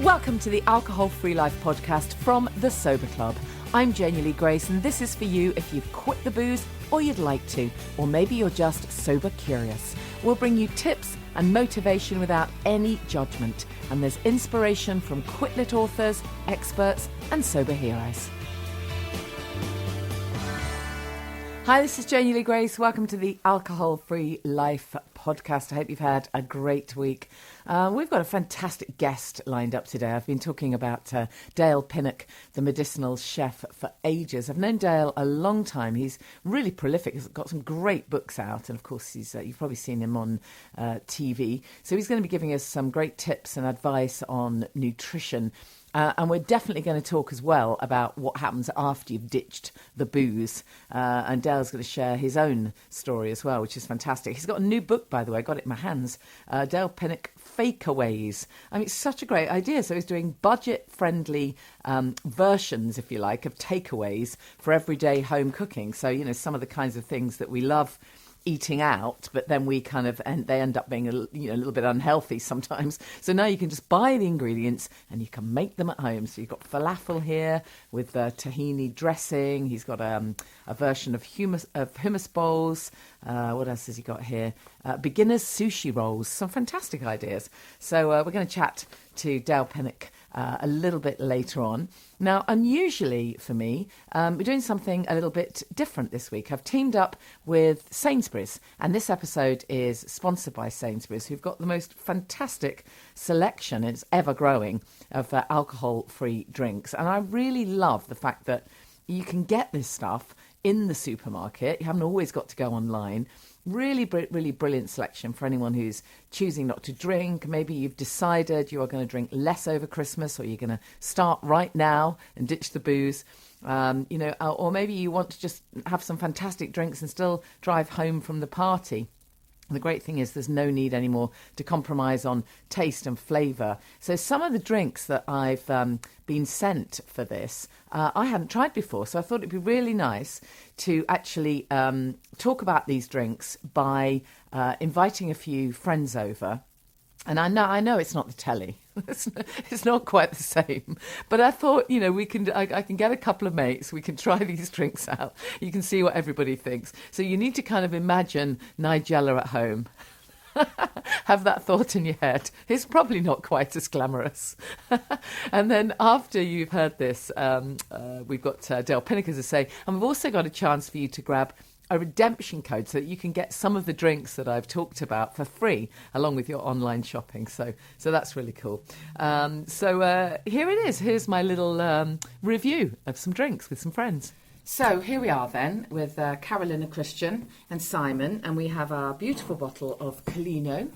Welcome to the Alcohol Free Life podcast from the Sober Club. I'm Janey Grace, and this is for you if you've quit the booze or you'd like to, or maybe you're just sober curious. We'll bring you tips and motivation without any judgment, and there's inspiration from quit-lit authors, experts, and sober heroes. Hi, this is Janey Grace. Welcome to the Alcohol Free Life podcast. I hope you've had a great week. We've got a fantastic guest lined up today. I've been talking about Dale Pinnock, the medicinal chef, for ages. I've known Dale a long time. He's really prolific. He's got some great books out, and of course, you've probably seen him on TV. So he's going to be giving us some great tips and advice on nutrition. And we're definitely going to talk as well about what happens after you've ditched the booze. And Dale's going to share his own story as well, which is fantastic. He's got a new book, by the way. I got it in my hands. Dale Pinnock, Fakeaways. I mean, it's such a great idea. So he's doing budget-friendly versions, if you like, of takeaways for everyday home cooking. So, you know, some of the kinds of things that we love eating out, but then they end up being a little bit unhealthy sometimes. So now you can just buy the ingredients and you can make them at home. So you've got falafel here with tahini dressing. He's got a version of hummus bowls. What else has he got here? Beginner's sushi rolls. Some fantastic ideas. So we're going to chat to Dale Pinnock a little bit later on. Now, unusually for me, we're doing something a little bit different this week. I've teamed up with Sainsburys, and this episode is sponsored by Sainsburys, who've got the most fantastic selection, and it's ever growing, of alcohol-free drinks. And I really love the fact that you can get this stuff in the supermarket. You haven't always got to go online. Really brilliant selection for anyone who's choosing not to drink. Maybe you've decided you are going to drink less over Christmas, or you're going to start right now and ditch the booze. Or maybe you want to just have some fantastic drinks and still drive home from the party. The great thing is there's no need anymore to compromise on taste and flavour. So some of the drinks that I've been sent for this, I hadn't tried before. So I thought it'd be really nice to actually talk about these drinks by inviting a few friends over. And I know it's not the telly. It's not quite the same. But I thought, I can get a couple of mates. We can try these drinks out. You can see what everybody thinks. So you need to kind of imagine Nigella at home. Have that thought in your head. It's probably not quite as glamorous. And then after you've heard this, we've got Dale Pinnock, as I say, and we've also got a chance for you to grab a redemption code so that you can get some of the drinks that I've talked about for free along with your online shopping. So that's really cool. So here it is. Here's my little review of some drinks with some friends. So here we are then with Carolina, Christian and Simon, and we have our beautiful bottle of Colino.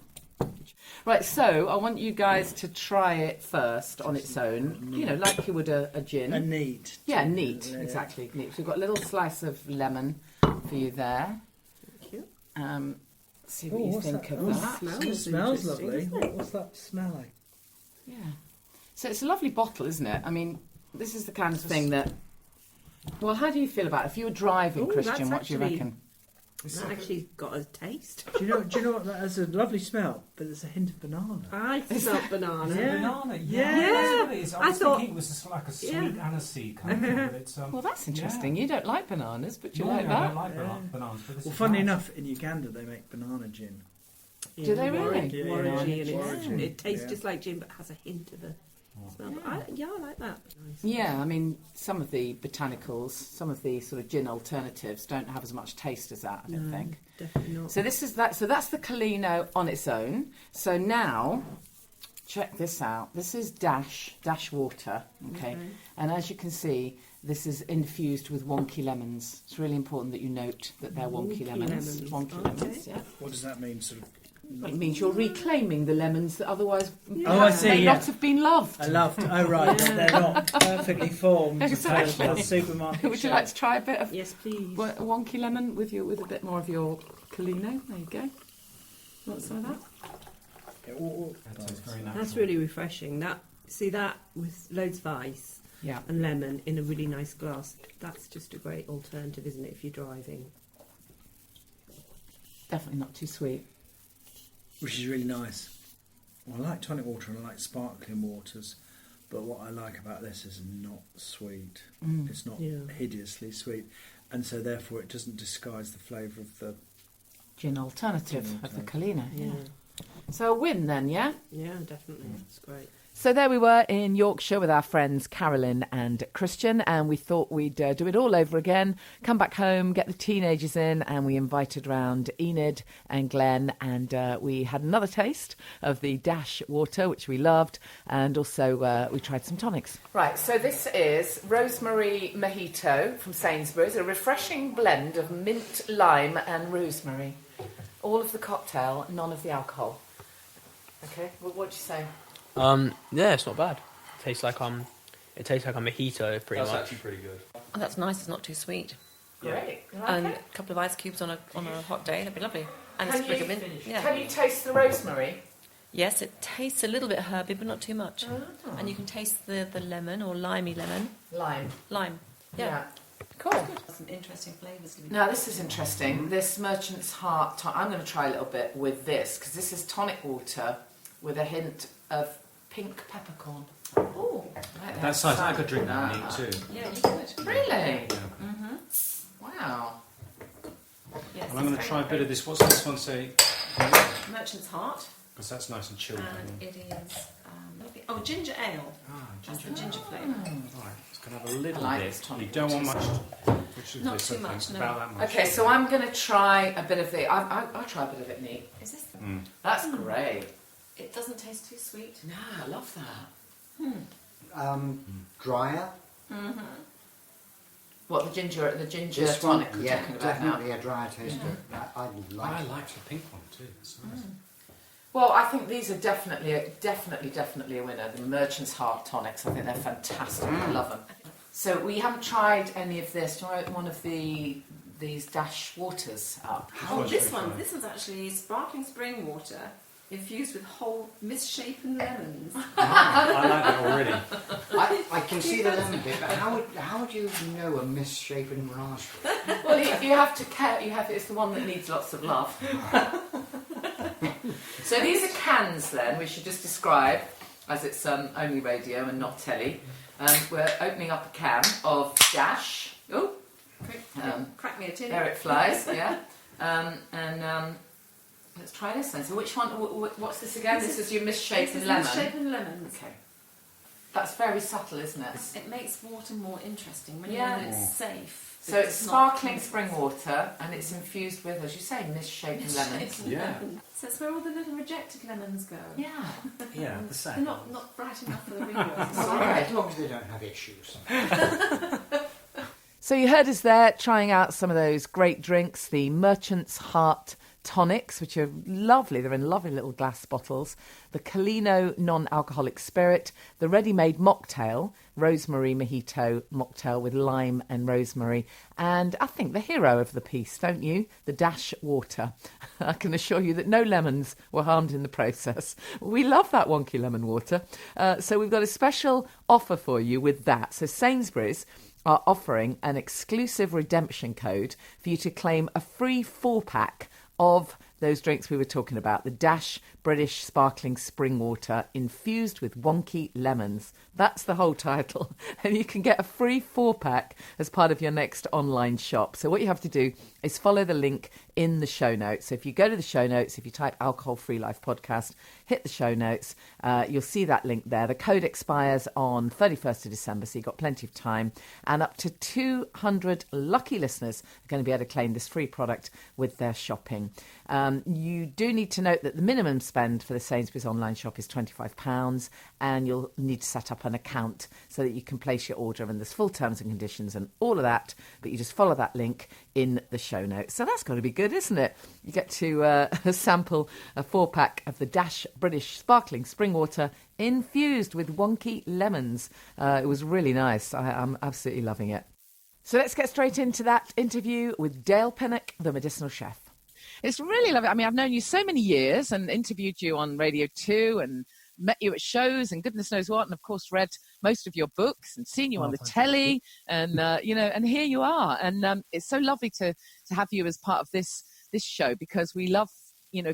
Right, so I want you guys to try it first on its own, like you would a gin. A neat. Yeah, neat, exactly. Neat. So we've got a little slice of lemon for you there. Thank you. See what you think of that. It smells lovely. What's that smell like? Yeah. So it's a lovely bottle, isn't it? I mean, this is the kind of thing that... Well, how do you feel about it? If you were driving, Christian, what do you reckon? It's actually got a taste. Do you know what? That has a lovely smell, but there's a hint of banana. I smelled banana. Yeah. Banana, Yeah. That's what it is. I thought thinking it was like a sweet aniseed kind of thing. But it's, well, that's interesting. You don't like bananas, but you like I that. don't like bananas. But this Well, is funnily nice. enough, in Uganda they make banana gin. Do they really? Warren, it tastes Yeah. just like gin, but has a hint of a smell. But I like that. Nice. Yeah, I mean, some of the botanicals, some of the sort of gin alternatives don't have as much taste as that, I don't think. Definitely not. So this is that. So that's the Colino on its own. So now, check this out. This is dash water, okay? And as you can see, this is infused with wonky lemons. It's really important that you note that they're wonky lemons. Wonky lemons, yeah. What does that mean? Sort of. It means you're reclaiming the lemons that otherwise I see, may yeah. not have been loved. I loved. Oh right, they're not perfectly formed. Exactly. On supermarket. Would you like to try a bit of Yes, please. a wonky lemon with a bit more of your Colino? There you go. Want some of that? That tastes very natural. That's really refreshing. That with loads of ice Yeah. and lemon in a really nice glass. That's just a great alternative, isn't it, if you're driving? Definitely not too sweet. Which is really nice. Well, I like tonic water and I like sparkling waters. But what I like about this is not sweet. It's not Yeah. hideously sweet, and so therefore it doesn't disguise the flavour of the. Gin alternative Gin of the Yeah. Colina. So a win then, yeah? Yeah, definitely. That's great. So there we were in Yorkshire with our friends Carolyn and Christian, and we thought we'd do it all over again, come back home, get the teenagers in, and we invited round Enid and Glenn, and we had another taste of the Dash water, which we loved, and also we tried some tonics. Right, so this is rosemary mojito from Sainsburys, a refreshing blend of mint, lime and rosemary. All of the cocktail, none of the alcohol. Okay, well, what'd you say? Yeah, it's not bad. It tastes like a mojito, pretty That's much. actually pretty good. Oh, that's nice. It's not too sweet. Great. You like And it? a couple of ice cubes on a hot day. That'd be lovely. And a Can sprig you of mint. Yeah. Can you taste the rosemary? Yes, it tastes a little bit herby, but not too much. Oh. And you can taste the lemon or limey lemon. Lime. Lime. Yeah. Cool. Some interesting flavours. to be Now this is interesting. This Merchant's Heart. I'm going to try a little bit with this because this is tonic water with a hint of pink peppercorn. Oh, Right, That sounds like a drink that I need too. yeah, you could. Really? Yeah. Wow. Yes. And I'm going to try a bit of this. What's this one say? Merchant's Heart. Because that's nice and chilled. And it is ginger ale. That's the ginger flavour. Right, it's going to have a little I like bit. this tonic You don't want water. much. Which is Not this, too I think, much, no. about that much. Okay, so I'm going to try a bit of the. I'll try a bit of it neat. Is this? That's great. It doesn't taste too sweet. No, I love that. Drier. What the ginger This one, tonic we're yeah, talking about now? definitely a drier taster. I like I it. like the pink one too. That's nice. Well, I think these are definitely a winner. The Merchant's Heart tonics. I think they're fantastic. I love them. So we haven't tried any of this. Do you want one of these Dash waters up? Oh, What's this your one. favourite? This one's actually sparkling spring water infused with whole misshapen lemons. I like that already. I can see the lemon bit, but how would you know a misshapen raspberry? Well, you have to care. It's the one that needs lots of love. So these are cans. Then we should just describe, as it's only radio and not telly. We're opening up a can of Dash. Oh, Crack me a tin. there it flies. Yeah, let's try this then. So which one? What's this again? This is your misshapen lemon. Misshapen lemons. Okay, that's very subtle, isn't it? It makes water more interesting when Yeah. you know it's safe. So it's sparkling spring water, and it's infused with, as you say, misshapen lemons. Yeah. So it's where all the little rejected lemons go. Yeah. Yeah, the They're same. not bright enough for the real ones. It's all right, as long as they don't have issues. So you heard us there trying out some of those great drinks, the Merchant's Heart tonics, which are lovely. They're in lovely little glass bottles. The Colino non-alcoholic spirit, the ready-made mocktail, rosemary mojito mocktail with lime and rosemary, and I think the hero of the piece, don't you? The Dash water. I can assure you that no lemons were harmed in the process. We love that wonky lemon water. So we've got a special offer for you with that. So Sainsburys are offering an exclusive redemption code for you to claim a free 4-pack of those drinks we were talking about, the Dash British Sparkling Spring Water infused with wonky lemons. That's the whole title. And you can get a free 4-pack as part of your next online shop. So what you have to do is follow the link in the show notes. So if you go to the show notes, if you type Alcohol Free Life Podcast, hit the show notes, you'll see that link there. The code expires on 31st of December, so you've got plenty of time. And up to 200 lucky listeners are going to be able to claim this free product with their shopping. You do need to note that the minimum spend for the Sainsbury's online shop is £25, and you'll need to set up an account so that you can place your order, and there's full terms and conditions and all of that, but you just follow that link in the show notes. So that's got to be good, isn't it? You get to sample a 4-pack of the Dash British Sparkling Spring Water infused with wonky lemons. It was really nice. I'm absolutely loving it. So let's get straight into that interview with Dale Pinnock, the medicinal chef. It's really lovely. I mean, I've known you so many years and interviewed you on Radio 2 and met you at shows and goodness knows what, and of course read most of your books and seen you on the telly, and and here you are. And it's so lovely to have you as part of this show, because we love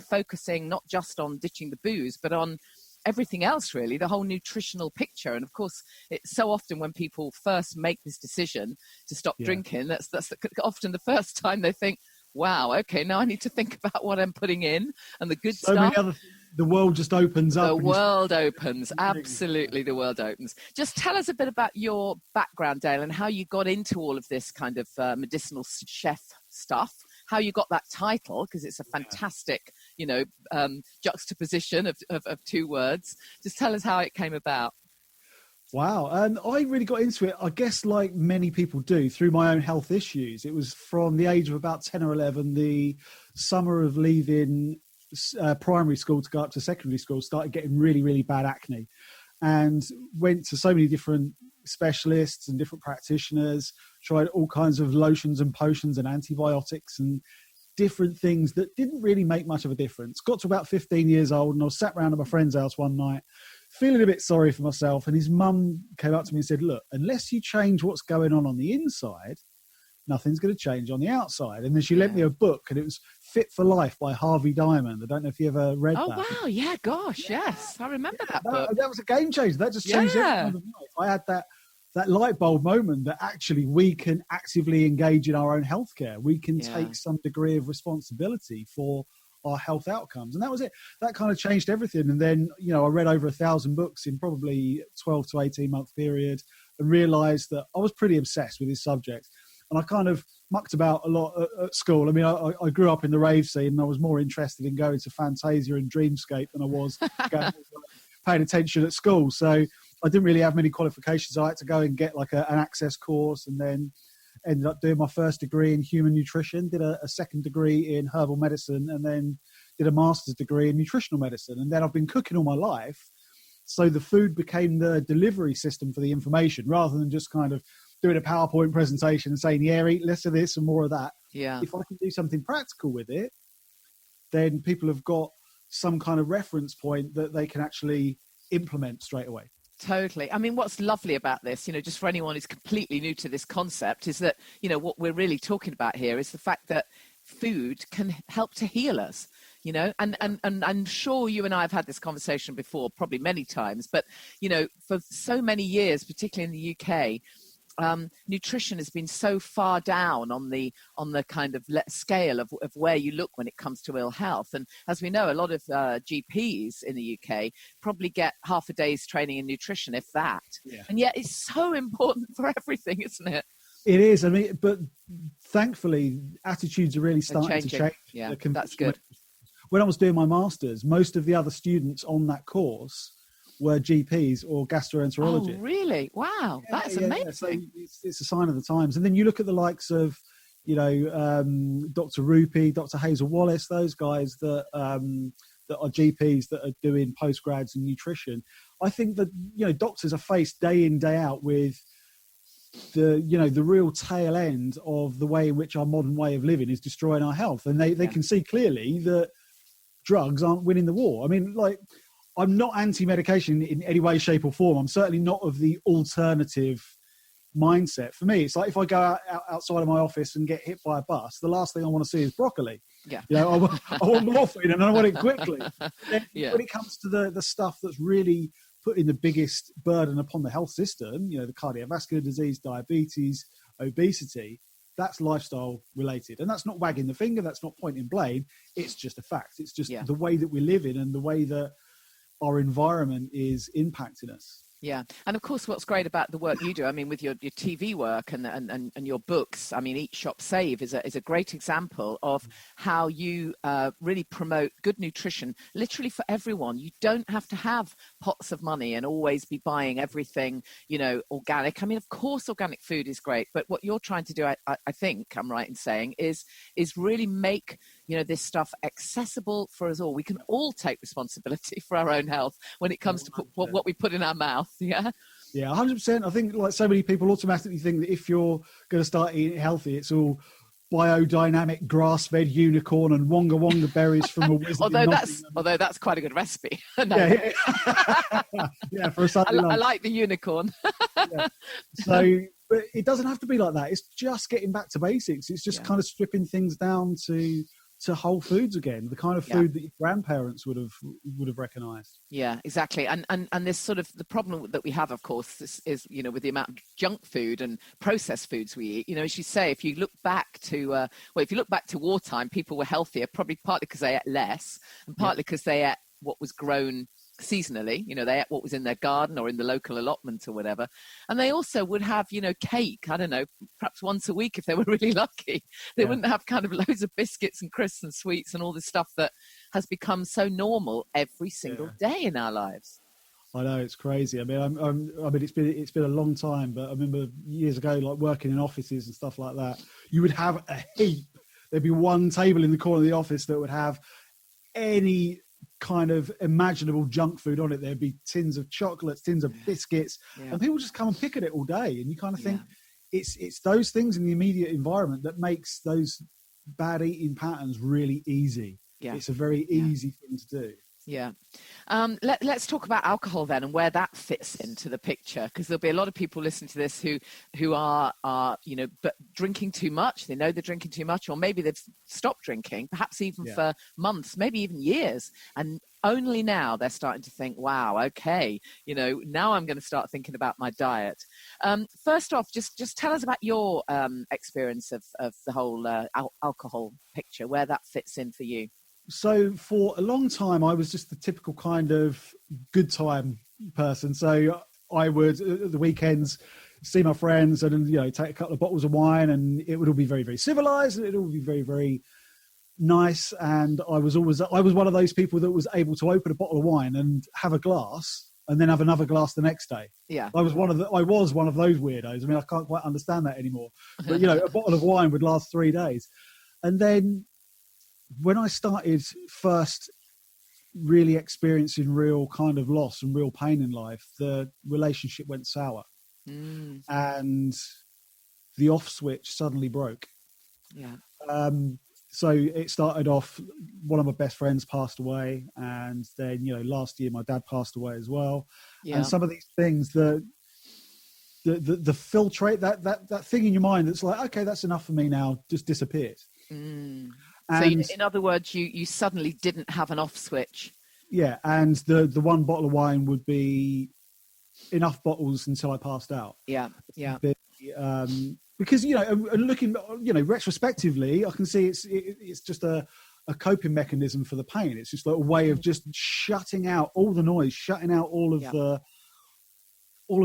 focusing not just on ditching the booze, but on everything else, really, the whole nutritional picture. And of course, it's so often when people first make this decision to stop drinking, that's often the first time they think, wow, okay, now I need to think about what I'm putting in and the good stuff. Many other the world just opens up. The world opens. Absolutely, the world opens. Just tell us a bit about your background, Dale, and how you got into all of this kind of medicinal chef stuff, how you got that title, because it's a fantastic, juxtaposition of two words. Just tell us how it came about. Wow. And I really got into it, I guess, like many people do, through my own health issues. It was from the age of about 10 or 11, the summer of leaving primary school to go up to secondary school, started getting really, really bad acne, and went to so many different specialists and different practitioners, tried all kinds of lotions and potions and antibiotics and different things that didn't really make much of a difference. Got to about 15 years old, and I was sat around at my friend's house one night feeling a bit sorry for myself, and his mum came up to me and said, look, unless you change what's going on the inside, nothing's going to change on the outside. And then she lent me a book, and it was Fit for Life by Harvey Diamond. I don't know if you ever read that. Oh, wow. Yeah, gosh, yes. I remember that book. That was a game changer. That just changed everything. I had that light bulb moment that actually we can actively engage in our own healthcare. We can take some degree of responsibility for our health outcomes. And that was it. That kind of changed everything. And then, I read over 1,000 books in probably 12 to 18 month period, and realized that I was pretty obsessed with this subject. And I kind of mucked about a lot at school. I mean, I grew up in the rave scene, and I was more interested in going to Fantasia and Dreamscape than I was paying attention at school. So I didn't really have many qualifications. I had to go and get like an access course, and then ended up doing my first degree in human nutrition, did a second degree in herbal medicine, and then did a master's degree in nutritional medicine. And then I've been cooking all my life. So the food became the delivery system for the information, rather than just kind of doing a PowerPoint presentation and saying, eat less of this and more of that. Yeah. If I can do something practical with it, then people have got some kind of reference point that they can actually implement straight away. Totally. I mean, what's lovely about this, just for anyone who's completely new to this concept, is that, what we're really talking about here is the fact that food can help to heal us. And I'm sure you and I have had this conversation before, probably many times, but, for so many years, particularly in the UK, nutrition has been so far down on the kind of scale of where you look when it comes to ill health. And as we know, a lot of GPs in the UK probably get half a day's training in nutrition, if that. Yeah. And yet it's so important for everything, isn't it? It is. I mean, but thankfully, attitudes are really starting to change. Yeah, that's good. When I was doing my master's, most of the other students on that course were GPs or gastroenterologists. Oh, really? Wow, that's amazing. So it's a sign of the times. And then you look at the likes of, Dr. Rupy, Dr. Hazel Wallace, those guys that are GPs that are doing postgrads in nutrition. I think that, doctors are faced day in, day out with the real tail end of the way in which our modern way of living is destroying our health. And they can see clearly that drugs aren't winning the war. I mean, I'm not anti-medication in any way, shape or form. I'm certainly not of the alternative mindset. For me, it's like if I go outside of my office and get hit by a bus, the last thing I want to see is broccoli. Yeah. I want morphine and I want it quickly. When it comes to the stuff that's really putting the biggest burden upon the health system, the cardiovascular disease, diabetes, obesity, that's lifestyle related. And that's not wagging the finger. That's not pointing blame. It's just a fact. It's just the way that we live in and the way that our environment is impacting us. Yeah. And of course, what's great about the work you do, I mean, with your TV work and your books, I mean, Eat, Shop, Save is a great example of how you really promote good nutrition, literally for everyone. You don't have to have pots of money and always be buying everything, organic. I mean, of course, organic food is great, but what you're trying to do, I think I'm right in saying, is really make, this stuff accessible for us all. We can all take responsibility for our own health when it comes to what we put in our mouth. Yeah. Yeah, 100%. I think like so many people automatically think that if you're going to start eating healthy, it's all biodynamic grass-fed unicorn and wonga wonga berries from a wizard. although that's quite a good recipe. Yeah, for a Sunday lunch. I like the unicorn. So, but it doesn't have to be like that. It's just getting back to basics. It's just kind of stripping things down to to whole foods again, the kind of food that your grandparents would have recognised. Yeah, exactly. And this sort of the problem that we have, of course, is with the amount of junk food and processed foods we eat. As you say, if you look back to wartime, people were healthier, probably partly because they ate less, and partly because they ate what was grown seasonally. They ate what was in their garden or in the local allotment or whatever. And they also would have, cake, I don't know, perhaps once a week if they were really lucky. They wouldn't have kind of loads of biscuits and crisps and sweets and all this stuff that has become so normal every single day in our lives. I know, it's crazy. I mean, it's been a long time, but I remember years ago, like working in offices and stuff like that, you would have a heap. There'd be one table in the corner of the office that would have any kind of imaginable junk food on it. There'd be tins of chocolates, tins of biscuits, and people just come and pick at it all day. And you kind of think it's those things in the immediate environment that makes those bad eating patterns really easy. It's a very easy thing to do. Let's talk about alcohol then and where that fits into the picture, because there'll be a lot of people listening to this who are but drinking too much. They know they're drinking too much, or maybe they've stopped drinking, perhaps even for months, maybe even years, and only now they're starting to think, wow, okay, now I'm going to start thinking about my diet. First off, just tell us about your experience of the whole alcohol picture, where that fits in for you. So for a long time, I was just the typical kind of good time person. So I would, at the weekends, see my friends and, take a couple of bottles of wine, and it would all be very, very civilized, and it would all be very, very nice. And I was one of those people that was able to open a bottle of wine and have a glass and then have another glass the next day. Yeah. I was one of those weirdos. I mean, I can't quite understand that anymore. But, a bottle of wine would last 3 days. And then when I started first really experiencing real kind of loss and real pain in life, the relationship went sour and the off switch suddenly broke. So it started off, one of my best friends passed away, and then, last year my dad passed away as well. And some of these things, the filtrate, that thing in your mind that's like, okay, that's enough for me now, just disappeared. So in other words, you suddenly didn't have an off switch. Yeah, and the one bottle of wine would be enough bottles until I passed out. Because looking, retrospectively, I can see it's just a coping mechanism for the pain. It's just like a way of just shutting out all the noise, shutting out all of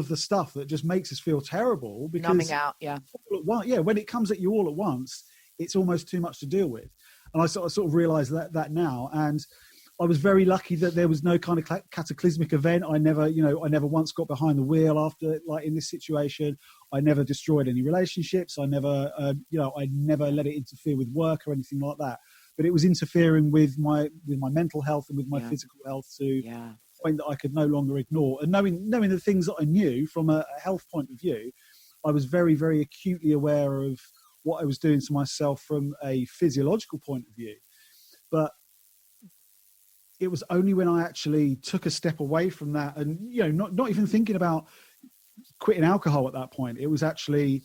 the stuff that just makes us feel terrible. Because numbing out, when it comes at you all at once, it's almost too much to deal with. And I sort of realised that now. And I was very lucky that there was no kind of cataclysmic event. I never once got behind the wheel after, like in this situation. I never destroyed any relationships. I never let it interfere with work or anything like that. But it was interfering with my mental health and with my physical health to a point that I could no longer ignore. And knowing the things that I knew from a health point of view, I was very, very acutely aware of what I was doing to myself from a physiological point of view. But it was only when I actually took a step away from that and, not even thinking about quitting alcohol at that point. It was actually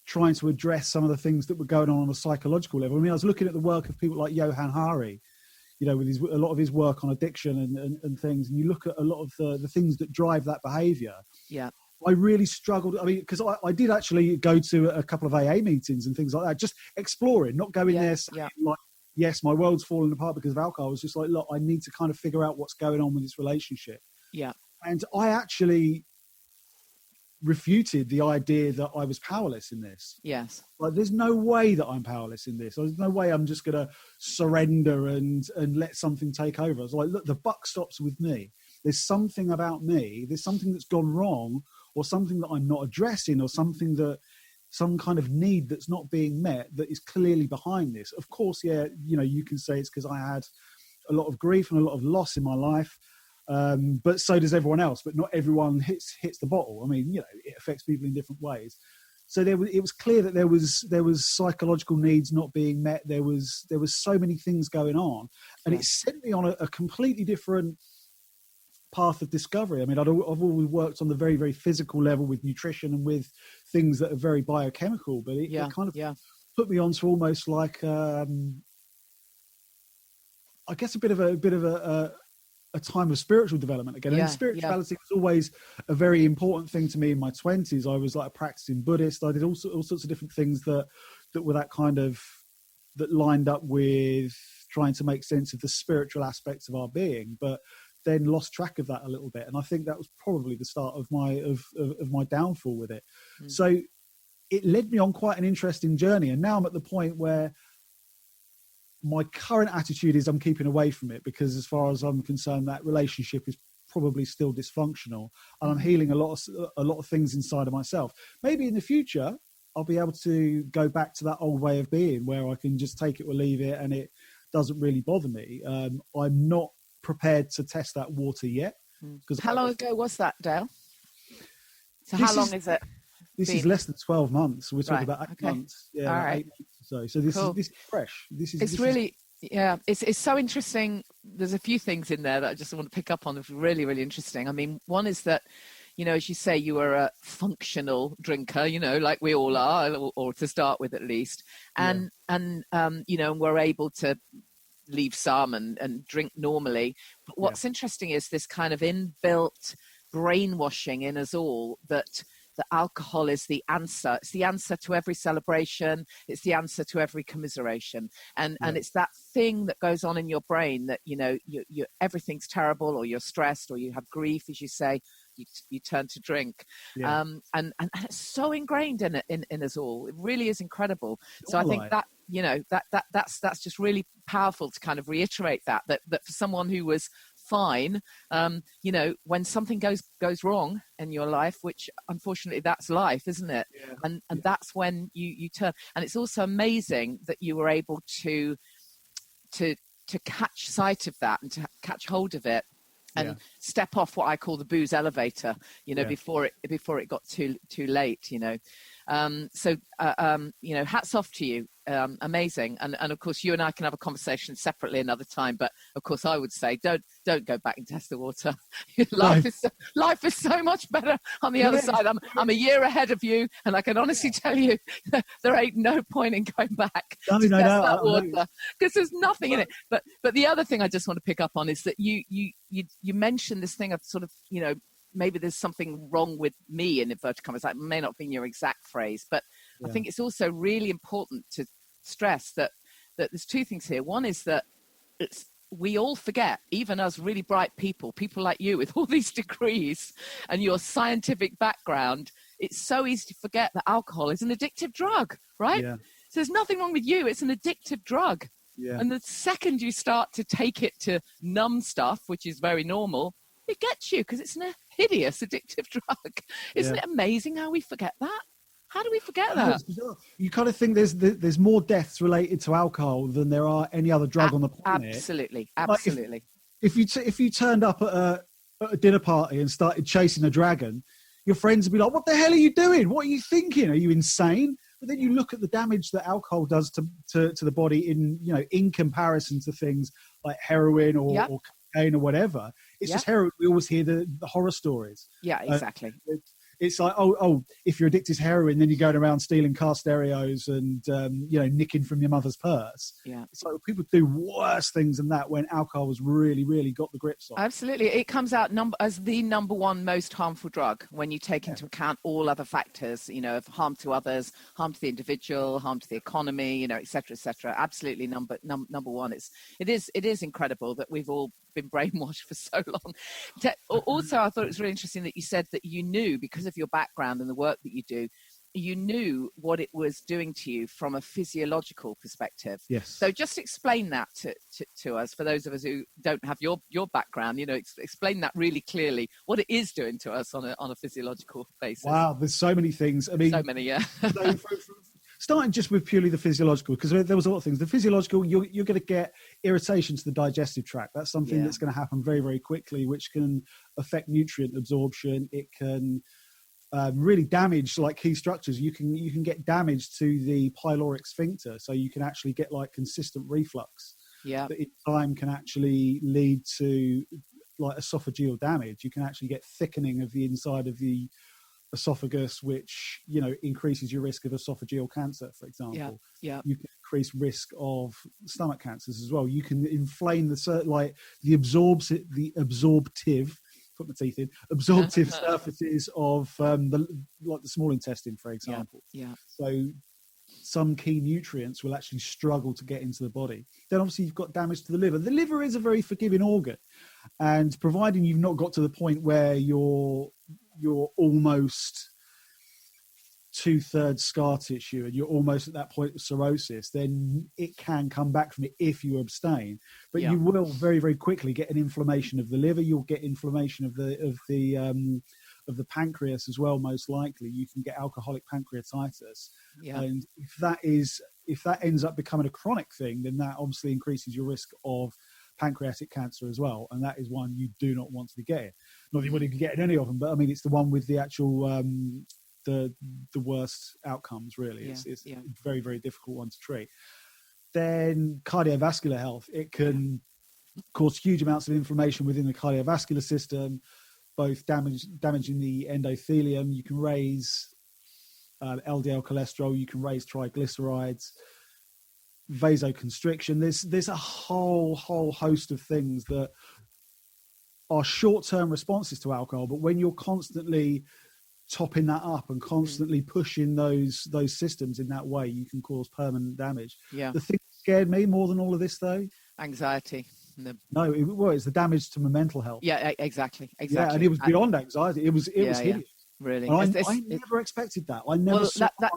trying to address some of the things that were going on a psychological level. I mean, I was looking at the work of people like Johann Hari, with a lot of his work on addiction and things. And you look at a lot of the things that drive that behavior. Yeah. I really struggled. I mean, because I did actually go to a couple of AA meetings and things like that, just exploring, not going there saying like, yes, my world's falling apart because of alcohol. I was just like, look, I need to kind of figure out what's going on with this relationship. Yeah. And I actually refuted the idea that I was powerless in this. Yes. Like, there's no way that I'm powerless in this. There's no way I'm just going to surrender and let something take over. I was like, look, the buck stops with me. There's something about me. There's something that's gone wrong, or something that I'm not addressing, or some kind of need that's not being met that is clearly behind this. Of course, you can say it's because I had a lot of grief and a lot of loss in my life, but so does everyone else. But not everyone hits the bottle. I mean, it affects people in different ways. So it was clear that there was psychological needs not being met. There was so many things going on, and it sent me on a completely different path of discovery. I mean, I've always worked on the very, very physical level with nutrition and with things that are very biochemical, but it kind of put me onto almost like I guess a bit of a time of spiritual development again. And spirituality was always a very important thing to me in my 20s. I was like a practicing Buddhist. I did all sorts of different things that were that kind of, that lined up with trying to make sense of the spiritual aspects of our being, but then lost track of that a little bit. And I think that was probably the start of my downfall with it. So it led me on quite an interesting journey. And now I'm at the point where my current attitude is I'm keeping away from it, because as far as I'm concerned, that relationship is probably still dysfunctional, and I'm healing a lot of things inside of myself. Maybe in the future I'll be able to go back to that old way of being where I can just take it or leave it and it doesn't really bother me. I'm not prepared to test that water yet. Because how long ago was that, Dale? So how long is it? This is less than 12 months. We're talking about 8 months. Yeah, all right. 8 months or so. So this is fresh. It's so interesting. There's a few things in there that I just want to pick up on that are really, really interesting. I mean, one is that, as you say, you are a functional drinker, like we all are, or to start with at least. And we're able to leave some and drink normally. But what's interesting is this kind of inbuilt brainwashing in us all that alcohol is the answer. It's the answer to every celebration. It's the answer to every commiseration. And it's that thing that goes on in your brain that, you everything's terrible, or you're stressed, or you have grief, as you say, you turn to drink. And it's so ingrained in us all. It really is incredible. So I think that, that's just really powerful to kind of reiterate that for someone who was fine, when something goes wrong in your life, which unfortunately that's life, isn't it? And that's when you turn. And it's also amazing that you were able to catch sight of that and to catch hold of it and step off what I call the booze elevator, before it got too late, So hats off to you. Amazing. And of course you and I can have a conversation separately another time, but of course I would say don't go back and test the water. Life is so much better on the other side. I'm a year ahead of you, and I can honestly tell you there ain't no point in going back to test that water, because there's nothing in it. But the other thing I just want to pick up on is that you mentioned this thing of sort of, maybe there's something wrong with me, in inverted commas. That may not be your exact phrase, but I think it's also really important to stress that there's two things here. One is that we all forget, even us really bright people like you with all these degrees and your scientific background, it's so easy to forget that alcohol is an addictive drug, right? So there's nothing wrong with you. It's an addictive drug. And the second you start to take it to numb stuff, which is very normal, it gets you, because it's a hideous addictive drug. Isn't it amazing how we forget that? How do we forget that? You kind of think there's more deaths related to alcohol than there are any other drug on the planet. Absolutely. Like if you turned up at a dinner party and started chasing a dragon, your friends would be like, "What the hell are you doing? What are you thinking? Are you insane?" But then you look at the damage that alcohol does to the body in comparison to things like heroin or cocaine or whatever. It's just heroin. We always hear the horror stories. Yeah, exactly. It's like, if you're addicted to heroin, then you're going around stealing car stereos and, nicking from your mother's purse. It's like people do worse things than that when alcohol has really, really got the grips on. Absolutely. It comes out as the number one most harmful drug when you take into account all other factors, of harm to others, harm to the individual, harm to the economy, et cetera, et cetera. Absolutely number one. It is incredible that we've all been brainwashed for so long. Also, I thought it was really interesting that you said that you knew, because of your background and the work that you do, you knew what it was doing to you from a physiological perspective. Yes. So just explain that to us, for those of us who don't have your background, explain that really clearly, what it is doing to us on a physiological basis. Wow, there's so many things. I mean, so many, yeah. Starting just with purely the physiological, because there was a lot of things. The physiological, you're going to get irritation to the digestive tract. That's something that's going to happen very, very quickly, which can affect nutrient absorption. It can really damage key structures. You can get damage to the pyloric sphincter, so you can actually get consistent reflux. That in time can actually lead to esophageal damage. You can actually get thickening of the inside of the esophagus, which, you know, increases your risk of esophageal cancer, for example. Yeah. You can increase risk of stomach cancers as well. You can inflame the absorptive, put my teeth in, absorptive surfaces of the small intestine, for example. Yeah. So some key nutrients will actually struggle to get into the body. Then obviously you've got damage to the liver. The liver is a very forgiving organ, and providing you've not got to the point where you're almost 2/3 scar tissue and you're almost at that point of cirrhosis, then it can come back from it if you abstain. But you will very, very quickly get an inflammation of the liver. You'll get inflammation of the pancreas as well. Most likely, you can get alcoholic pancreatitis. Yeah. And if that ends up becoming a chronic thing, then that obviously increases your risk of pancreatic cancer as well, and that is one you do not want to be getting. Not that you want to be getting any of them, but I mean, it's the one with the actual the worst outcomes, really. It's a very, very difficult one to treat. Then cardiovascular health, it can cause huge amounts of inflammation within the cardiovascular system, both damaging the endothelium. You can raise LDL cholesterol, you can raise triglycerides, vasoconstriction. There's a whole host of things that are short-term responses to alcohol, but when you're constantly topping that up and constantly pushing those systems in that way, you can cause permanent damage. Yeah. The thing that scared me more than all of this, though, Anxiety. it's the damage to my mental health. Yeah, exactly. Yeah, and it was beyond anxiety. It was hideous. Really. I never expected that. I never.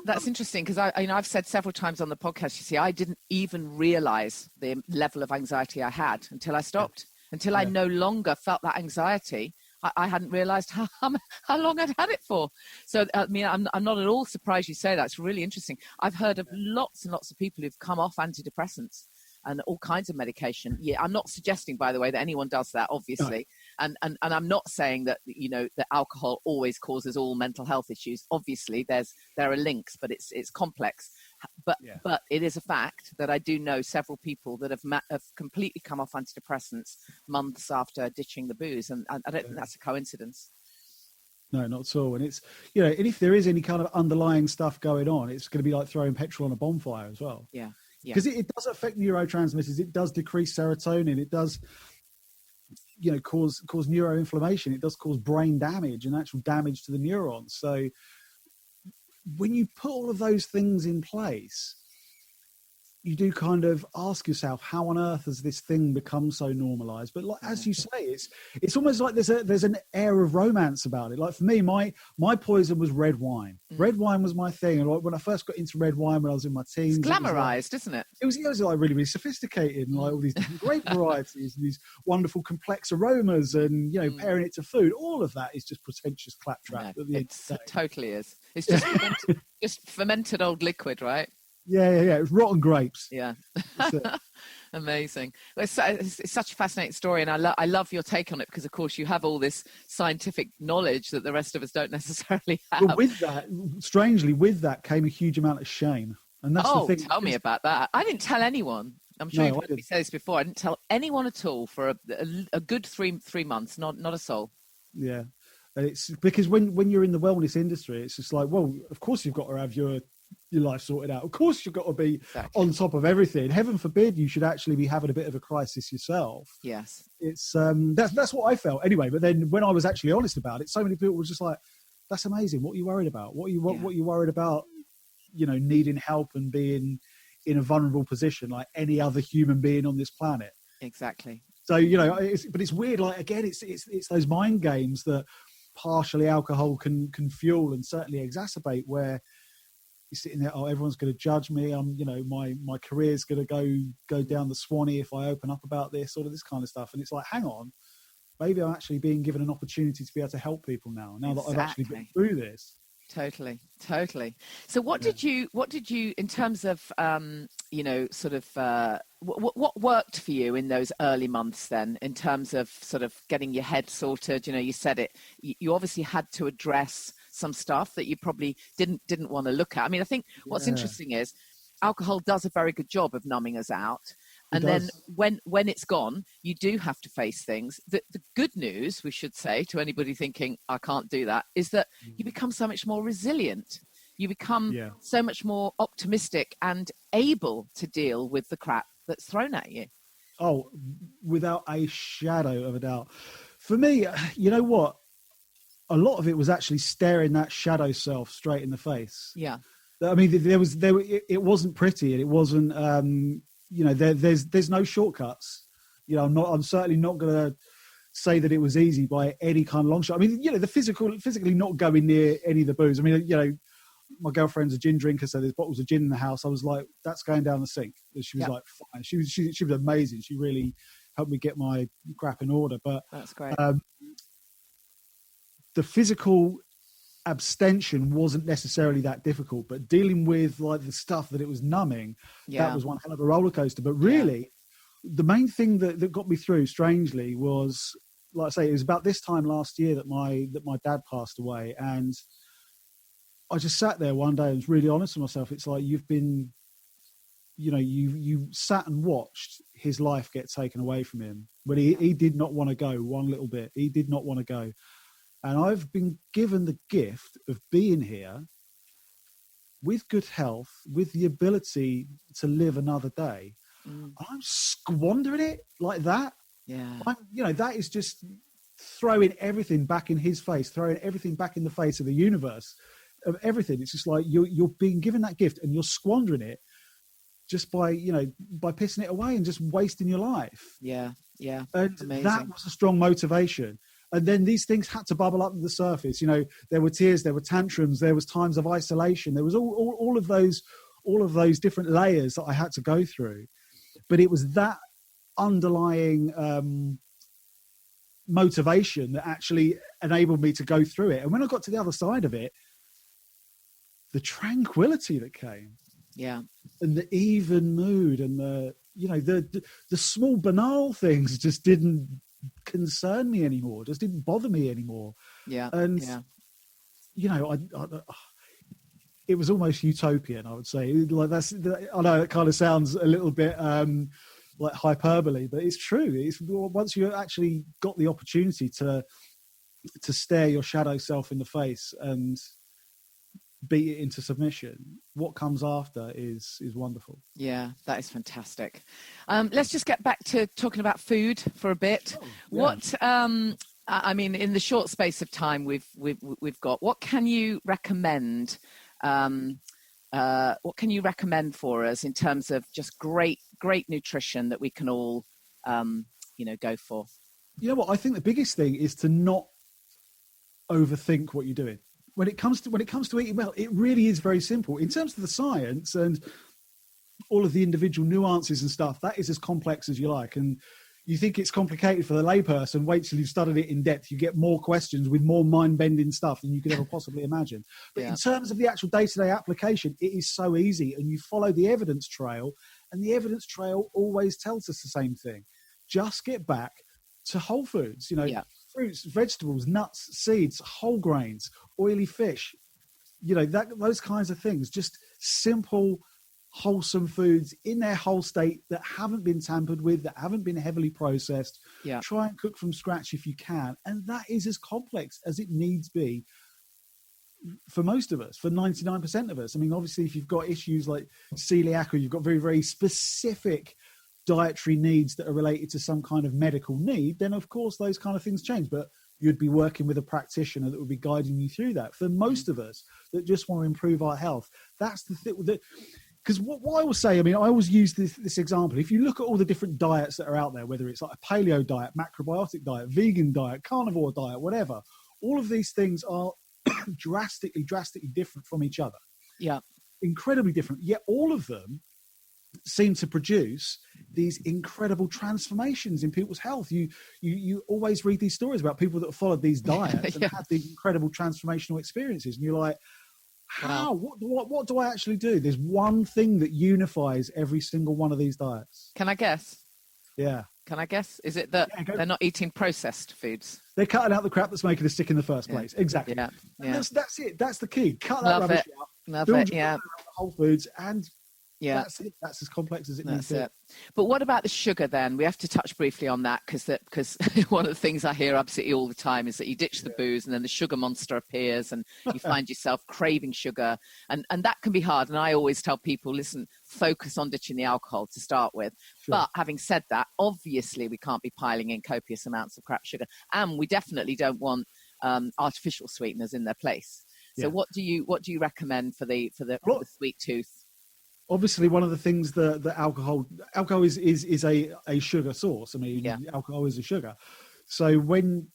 That's interesting, because I've said several times on the podcast, you see, I didn't even realize the level of anxiety I had until I stopped, until I no longer felt that anxiety. I hadn't realized how long I'd had it for. So, I mean, I'm not at all surprised you say that. It's really interesting. I've heard of lots and lots of people who've come off antidepressants and all kinds of medication. Yeah, I'm not suggesting, by the way, that anyone does that, obviously. No. And I'm not saying that, you know, that alcohol always causes all mental health issues. Obviously, there are links, but it's complex. But it is a fact that I do know several people that have completely come off antidepressants months after ditching the booze, and I don't think that's a coincidence. No, not at all. And it's, you know, and if there is any kind of underlying stuff going on, it's going to be like throwing petrol on a bonfire as well. Yeah. Because it does affect neurotransmitters. It does decrease serotonin. It does, you know, cause neuroinflammation. It does cause brain damage and actual damage to the neurons. So when you put all of those things in place, you do kind of ask yourself, how on earth has this thing become so normalized? But like, as you say, it's almost like there's an air of romance about it. Like for me, my poison was red wine. Red wine was my thing. And like when I first got into red wine when I was in my teens, it's glamorized, isn't it? It was like really, really sophisticated, and like all these different grape varieties and these wonderful complex aromas, and, you know, pairing it to food. All of that is just pretentious claptrap. No, it totally is. It's just just fermented old liquid, right? Yeah. It's rotten grapes. Yeah. Amazing. It's such a fascinating story, and I love your take on it, because, of course, you have all this scientific knowledge that the rest of us don't necessarily have. But with that came a huge amount of shame. And that's the thing. Tell me about that. I didn't tell anyone. I'm sure you've heard me say this before. I didn't tell anyone at all for a good three months, not a soul. Yeah. And it's because when you're in the wellness industry, it's just like, well, of course you've got to have your life sorted out. Of course you've got to be on top of everything. Heaven forbid you should actually be having a bit of a crisis yourself. Yes. It's that's what I felt anyway. But then when I was actually honest about it, so many people were just like, that's amazing. What are you worried about? What are you worried about, you know, needing help and being in a vulnerable position like any other human being on this planet? Exactly. So, you know, but it's weird. Like, again, it's those mind games that partially alcohol can fuel and certainly exacerbate, where you're sitting there, everyone's going to judge me. You know, my career's going to go down the Swanee if I open up about this, all of this kind of stuff. And it's like, hang on, maybe I'm actually being given an opportunity to be able to help people now that I've actually been through this. Totally. So what did you, in terms of, you know, sort of, what worked for you in those early months then, in terms of sort of getting your head sorted? You know, you said it, you obviously had to address some stuff that you probably didn't want to look at. I mean, I think what's interesting is alcohol does a very good job of numbing us out. And does. then when it's gone, you do have to face things. The good news, we should say to anybody thinking, I can't do that, is that you become so much more resilient. You become so much more optimistic and able to deal with the crap that's thrown at you. Oh, without a shadow of a doubt. For me, you know what? A lot of it was actually staring that shadow self straight in the face. Yeah. I mean, it wasn't pretty, and it wasn't, there's no shortcuts. I'm certainly not going to say that it was easy by any kind of long shot. I mean, the physically not going near any of the booze. I mean, my girlfriend's a gin drinker, so there's bottles of gin in the house. I was like, that's going down the sink. And she was like, fine. She was amazing. She really helped me get my crap in order. But that's great. The physical abstention wasn't necessarily that difficult, but dealing with like the stuff that it was numbing, that was one hell of a roller coaster. But really, the main thing that got me through, strangely, was, like I say, it was about this time last year that my dad passed away, and I just sat there one day and was really honest with myself. It's like, you've been, you sat and watched his life get taken away from him, but he did not want to go one little bit. He did not want to go. And I've been given the gift of being here with good health, with the ability to live another day. I'm squandering it like that. Yeah. That is just throwing everything back in his face, throwing everything back in the face of the universe, of everything. It's just like you're being given that gift and you're squandering it just by pissing it away and just wasting your life. Yeah. And amazing. that was a strong motivation. And then these things had to bubble up to the surface. There were tears, there were tantrums, there was times of isolation, there was all of those different layers that I had to go through. But it was that underlying motivation that actually enabled me to go through it. And when I got to the other side of it, the tranquility that came, and the even mood, and the small banal things just didn't concern me anymore, just didn't bother me anymore. It was almost utopian, I would say. Like, I know it kind of sounds a little bit like hyperbole, but it's true. It's once you actually got the opportunity to stare your shadow self in the face and beat it into submission, what comes after is wonderful. Yeah, that is fantastic. Let's just get back to talking about food for a bit. What I mean, in the short space of time we've got, what can you recommend? What can you recommend for us in terms of just great nutrition that we can all go for? You know what? I think the biggest thing is to not overthink what you're doing. When it comes to eating well, it really is very simple. In terms of the science and all of the individual nuances and stuff, that is as complex as you like. And you think it's complicated for the layperson, wait till you've studied it in depth. You get more questions with more mind-bending stuff than you could ever possibly imagine. But in terms of the actual day-to-day application, it is so easy. And you follow the evidence trail, and the evidence trail always tells us the same thing. Just get back to whole foods, fruits, vegetables, nuts, seeds, whole grains, oily fish, those kinds of things. Just simple, wholesome foods in their whole state that haven't been tampered with, that haven't been heavily processed. Try and cook from scratch if you can. And that is as complex as it needs be for most of us, for 99% of us. I mean, obviously, if you've got issues like celiac, or you've got very, very specific dietary needs that are related to some kind of medical need, then of course those kind of things change. But you'd be working with a practitioner that would be guiding you through that. For most of us that just want to improve our health, that's the thing. Because what I will say, I mean, I always use this example. If you look at all the different diets that are out there, whether it's like a paleo diet, macrobiotic diet, vegan diet, carnivore diet, whatever, all of these things are drastically different from each other. Incredibly different. Yet all of them seem to produce these incredible transformations in people's health. You always read these stories about people that have followed these diets and had these incredible transformational experiences, and you're like, how? What do I actually do? There's one thing that unifies every single one of these diets. Can I guess? Yeah. Can I guess? Is it that they're not eating processed foods? They're cutting out the crap that's making us sick in the first place. Exactly. Yeah. That's it. That's the key. Cut that rubbish out. Love it. Whole foods, and Yeah. That's it. That's as complex as it That's needs to be. it. But what about the sugar then? We have to touch briefly on that because one of the things I hear absolutely all the time is that you ditch the booze and then the sugar monster appears and you find yourself craving sugar. And that can be hard. And I always tell people, listen, focus on ditching the alcohol to start with. Sure. But having said that, obviously we can't be piling in copious amounts of crap sugar. And we definitely don't want artificial sweeteners in their place. So Yeah. what do you recommend for the sweet tooth? Obviously, one of the things that alcohol is a sugar source. I mean, alcohol is a sugar. So when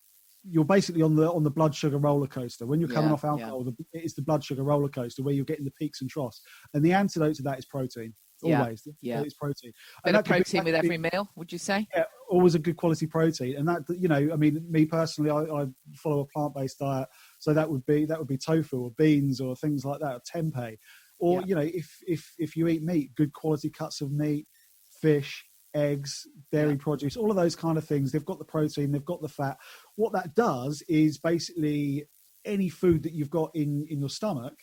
you're basically on the blood sugar roller coaster, when you're coming off alcohol, it's the blood sugar roller coaster where you're getting the peaks and troughs. And the antidote to that is protein. Always, it's protein. Bit of protein with every meal, would you say? Yeah, always a good quality protein. And that, I mean, me personally, I follow a plant-based diet, so that would be tofu or beans or things like that, or tempeh. Or if you eat meat, good quality cuts of meat, fish, eggs, dairy produce, all of those kind of things. They've got the protein, they've got the fat. What that does is basically any food that you've got in your stomach,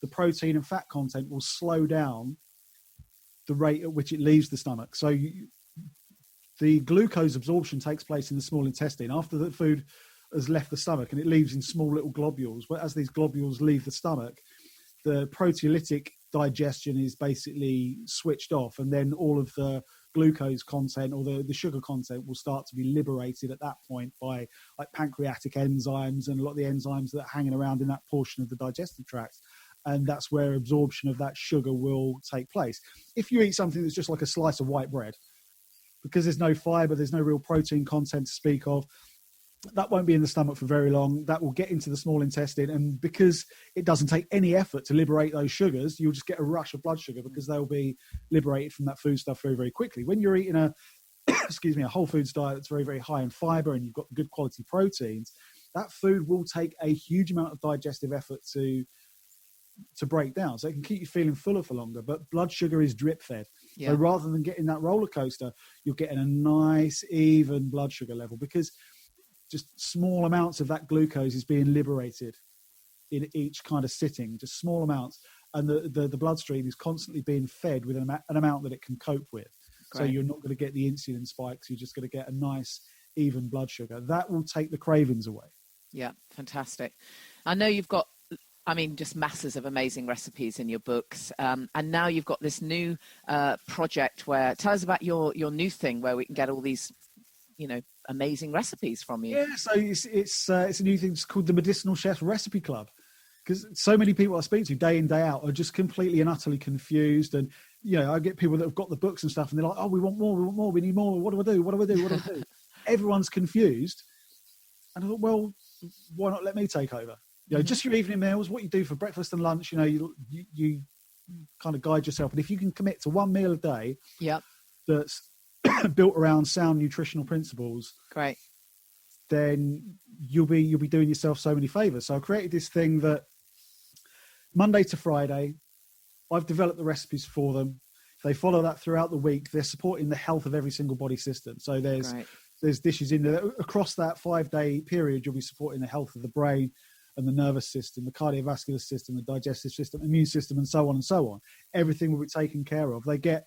the protein and fat content will slow down the rate at which it leaves the stomach. So the glucose absorption takes place in the small intestine after the food has left the stomach, and it leaves in small little globules. But as these globules leave the stomach, the proteolytic digestion is basically switched off, and then all of the glucose content or the sugar content will start to be liberated at that point by like pancreatic enzymes and a lot of the enzymes that are hanging around in that portion of the digestive tract. And that's where absorption of that sugar will take place. If you eat something that's just like a slice of white bread, because there's no fiber, there's no real protein content to speak of, that won't be in the stomach for very long. That will get into the small intestine. And because it doesn't take any effort to liberate those sugars, you'll just get a rush of blood sugar because they'll be liberated from that food stuff very, very quickly. When you're eating a whole foods diet that's very, very high in fiber and you've got good quality proteins, that food will take a huge amount of digestive effort to break down. So it can keep you feeling fuller for longer. But blood sugar is drip fed. So rather than getting that roller coaster, you're getting a nice, even blood sugar level because just small amounts of that glucose is being liberated in each kind of sitting, just small amounts. And the bloodstream is constantly being fed with an amount that it can cope with. Great. So you're not going to get the insulin spikes. You're just going to get a nice, even blood sugar. That will take the cravings away. Yeah, fantastic. I know you've got, just masses of amazing recipes in your books. And now you've got this new project where, tell us about your new thing where we can get all these, amazing recipes from you. Yeah, so it's a new thing. It's called the Medicinal Chef Recipe Club. Because so many people I speak to day in, day out are just completely and utterly confused. And, I get people that have got the books and stuff and they're like, oh, we want more, we need more. What do I do? Everyone's confused. And I thought, well, why not let me take over? Just your evening meals, what you do for breakfast and lunch, you kind of guide yourself. And if you can commit to one meal a day that's built around sound nutritional principles, great, then you'll be doing yourself so many favors. So I created this thing that Monday to Friday, I've developed the recipes for them. If they follow that throughout the week, they're supporting the health of every single body system. So there's dishes in there. Across that 5-day period, you'll be supporting the health of the brain and the nervous system, the cardiovascular system, the digestive system, immune system, and so on and so on. Everything will be taken care of. They get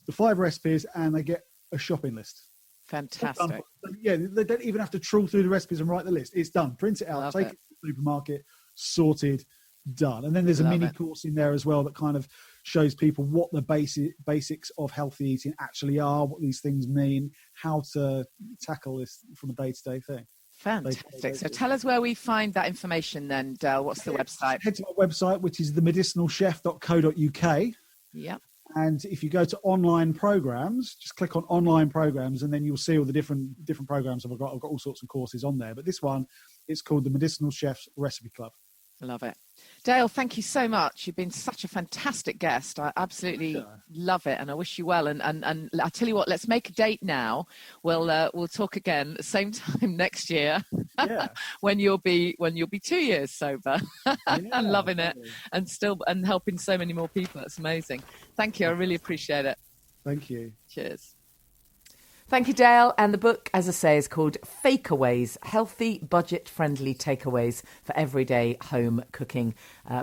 the 5 recipes and they get a shopping list. Fantastic. Yeah, they don't even have to trawl through the recipes and write the list. It's done. Print it out, take it to the supermarket, sorted, done. And then there's a mini course in there as well that kind of shows people what the basics of healthy eating actually are, what these things mean, how to tackle this from a day-to-day thing. Fantastic. So tell us where we find that information then, Dale. What's the website? Head to our website, which is themedicinalchef.co.uk. Yeah. And if you go to online programs, just click on online programs and then you'll see all the different programs I've got all sorts of courses on there. But this one, it's called the Medicinal Chef's Recipe Club. Love it. Dale, thank you so much. You've been such a fantastic guest. I absolutely love it, and I wish you well. And I tell you what, let's make a date now. We'll talk again at the same time next year, when you'll be 2 years sober and loving it, and helping so many more people. That's amazing. Thank you. I really appreciate it. Thank you. Cheers. Thank you, Dale. And the book, as I say, is called Fakeaways, Healthy, Budget-Friendly Takeaways for Everyday Home Cooking,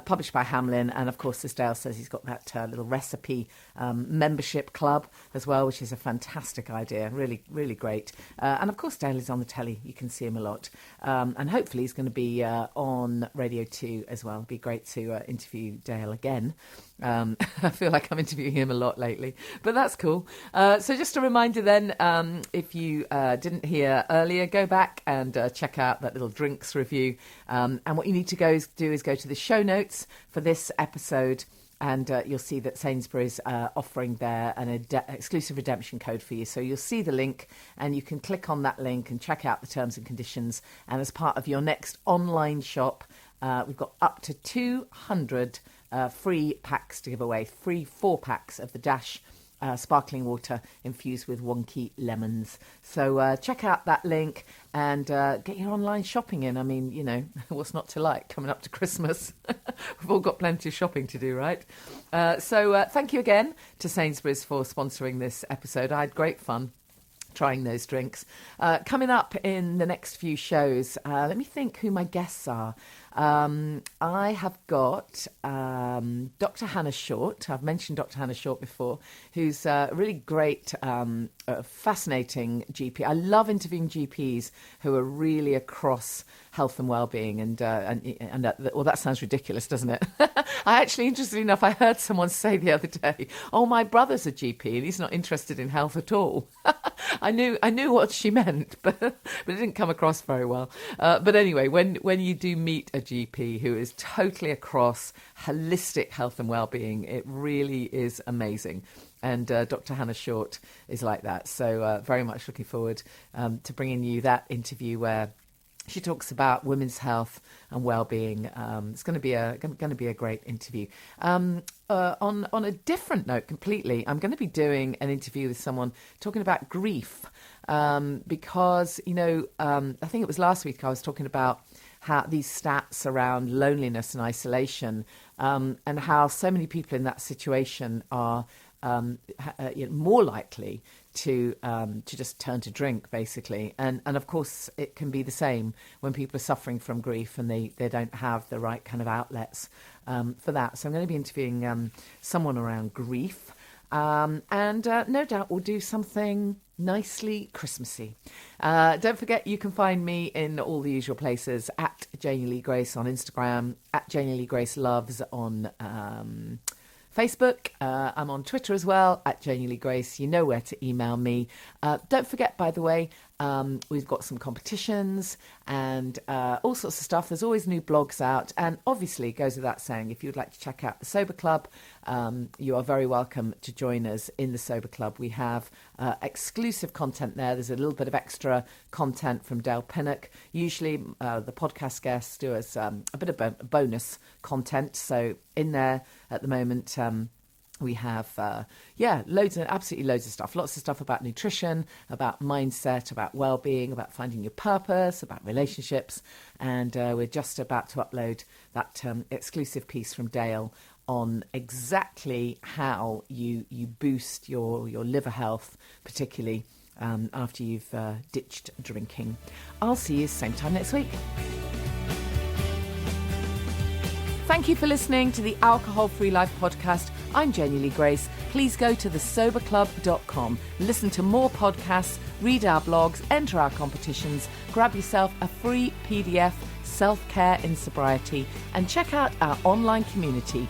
published by Hamlin. And, of course, as Dale says, he's got that little recipe membership club as well, which is a fantastic idea. Really, really great. And, of course, Dale is on the telly. You can see him a lot. And hopefully he's going to be on Radio 2 as well. It'd be great to interview Dale again. I feel like I'm interviewing him a lot lately, but that's cool. So just a reminder then, if you didn't hear earlier, go back and check out that little drinks review. And what you need to do is go to the show notes for this episode, and you'll see that Sainsburys are offering there an exclusive redemption code for you. So you'll see the link, and you can click on that link and check out the terms and conditions. And as part of your next online shop, we've got up to 200 free packs to give away, free 4-packs of the Dash sparkling water infused with wonky lemons. So check out that link and get your online shopping in. I mean, you know, what's not to like coming up to Christmas? We've all got plenty of shopping to do, right? So thank you again to Sainsburys for sponsoring this episode. I had great fun trying those drinks. Coming up in the next few shows, let me think who my guests are. I have got Dr. Hannah Short. I've mentioned Dr. Hannah Short before, who's a really great, fascinating GP. I love interviewing GPs who are really across health and well-being. And well, that sounds ridiculous, doesn't it? I actually, interestingly enough, I heard someone say the other day, "Oh, my brother's a GP and he's not interested in health at all." I knew what she meant, but it didn't come across very well. But anyway, when you do meet a GP who is totally across holistic health and well-being, it really is amazing. And Dr. Hannah Short is like that. So very much looking forward to bringing you that interview where she talks about women's health and well-being. It's going to be a great interview. On a different note completely, I'm going to be doing an interview with someone talking about grief, because, you know, I think it was last week I was talking about how these stats around loneliness and isolation, and how so many people in that situation are more likely to just turn to drink, basically. And of course, it can be the same when people are suffering from grief and they don't have the right kind of outlets for that. So I'm going to be interviewing someone around grief. And no doubt we'll do something nicely Christmassy. Don't forget, you can find me in all the usual places, at Janey Lee Grace on Instagram, at Janey Lee Grace Loves on Facebook. I'm on Twitter as well, at Janey Lee Grace. You know where to email me. Don't forget, by the way, we've got some competitions and all sorts of stuff. There's always new blogs out. And obviously, it goes without saying, if you'd like to check out the Sober Club, you are very welcome to join us in the Sober Club. We have exclusive content there. There's a little bit of extra content from Dale Pinnock. Usually, the podcast guests do us a bit of bonus content. So in there at the moment, we have, absolutely loads of stuff. Lots of stuff about nutrition, about mindset, about well-being, about finding your purpose, about relationships. And we're just about to upload that exclusive piece from Dale on exactly how you boost your liver health, particularly after you've ditched drinking. I'll see you same time next week. Thank you for listening to the Alcohol Free Life podcast. I'm Janey Lee Grace. Please go to thesoberclub.com, listen to more podcasts, read our blogs, enter our competitions, grab yourself a free PDF, Self-Care in Sobriety, and check out our online community